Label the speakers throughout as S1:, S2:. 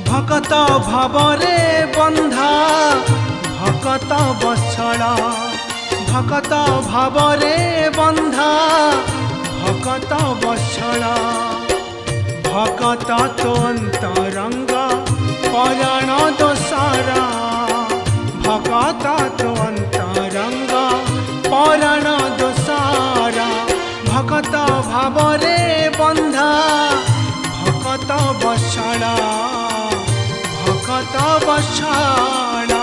S1: भकत भावरे बंधा भकत बत्सल भकत भावरे बंधा भकत बत्सल भकत तो अंतरंग पराण दोसारा भकत तो अंतरंग पराण दोसारा भकत भावरे बंधा भकत बत्सल भकत बत्सल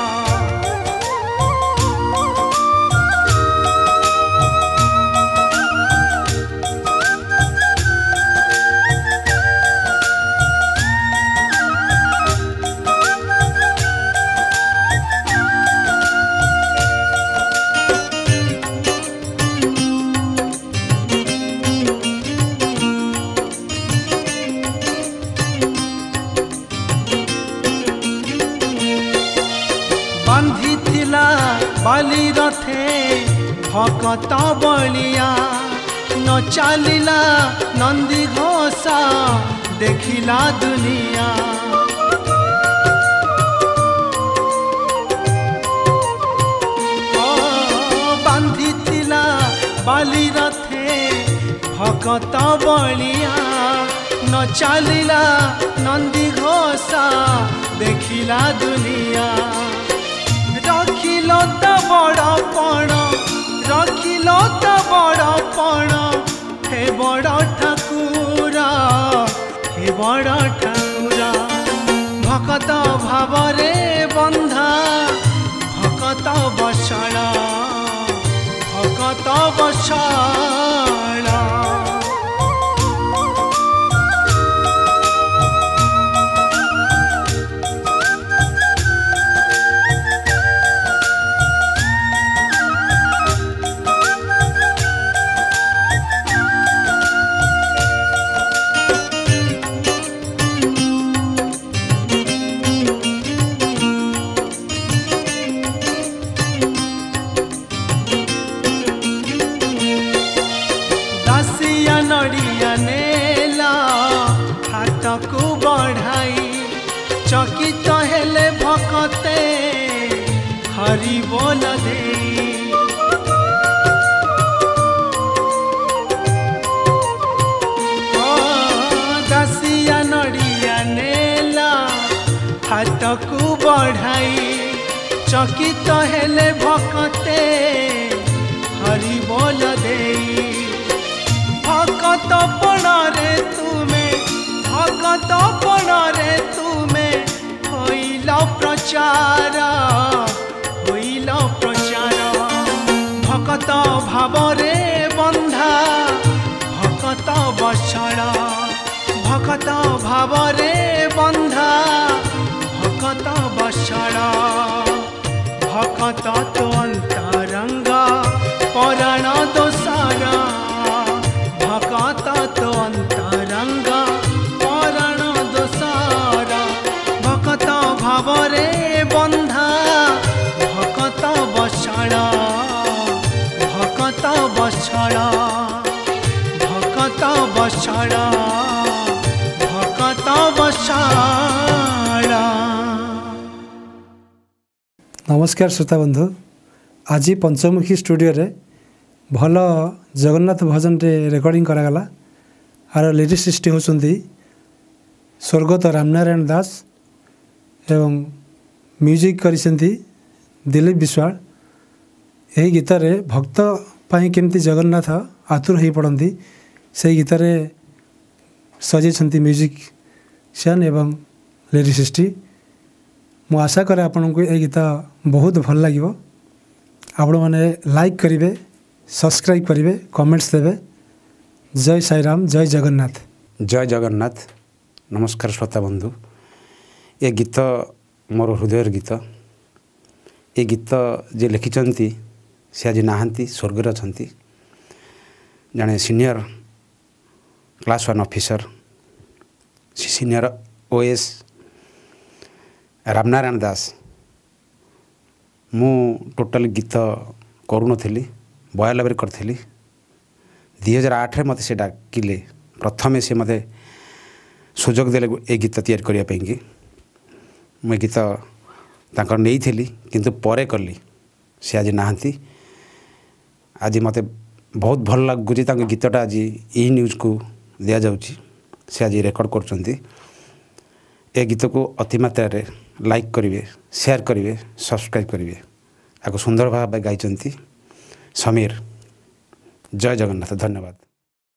S1: बाली रथे भकत बलिया न चलिला नंदी घोषा देखिला दुनिया बांधी थिला बाली रथे भकत बलिया न चलिला नंदी घोषा देखिला दुनिया रखिलो त बड़पण रखिलो त बड़पण हे बड़ ठाकुरा हे बड़ ठाकुरा भकत भावरे बंधा भकत बत्सल भकत बत्सल को बढ़ाई चकित हेले भकते हरि बोल दे दासिया नड़िया नेला हाथ को बढ़ाई चकित हेले भकते हरि बोल दे भकत पणरे तुमे भकत पणरे तुमे होइल प्रचार भकत भावरे बंधा भकत बत्सल भकत भावरे बंधा भकत बत्सल भकत तो अंतरंग पराण दोसारा भकत तो अंतरंग पराण दोसारा भकत भावरे बंधा भकत बत्सल भकत बत्सल भकत बत्सल भकत बत्सल।
S2: नमस्कार श्रोता बंधु, आज पंचमुखी स्टूडियो रे भल जगन्नाथ भजन रे रेकर्डिंग करागला। आर लिरिसिस्ट होचंदी स्वर्गत रामनारायण दास एवं म्यूजिक करिसेंती दिलीप विश्वाल। यही गीत रे भक्त पाई केमती जगन्नाथ आतुर हो पड़ती से गीत रे सजेछंती म्यूजिशियन एवं लिरिसिस्ट। मु आशा करे आपन को ये गीत बहुत भल लगे। आपण मैंने लाइक करेंगे, सब्सक्राइब करेंगे, कमेंट्स देवे। जय साई राम, जय जगन्नाथ।
S3: जय जगन्नाथ। नमस्कार श्रोता बंधु, ये गीत मोर हृदय गीत। ये गीत जे लिखिंट से आज नहांती, स्वर्ग अच्छा। जड़े senior class 1 officer senior OS Ramnarayan Das. मु टोटल गीत करूनली, 92 करी। 2008 मत से डाकिले, प्रथमे से मत सुजोग देले ए गीत तैयार करने। मुझे गीत तांकर नहीं थी किंतु परे कली से आज नहांती आज मते बहुत भल लगुच गीतटा आज ई न्यूज़ को दि जाऊँगी से आज रेकर्ड कर गीत को अति मात्रा लाइक करेंगे शेयर करेंगे सब्सक्राइब करेंगे आपको सुंदर भाव गाई समीर। जय जगन्नाथ। धन्यवाद।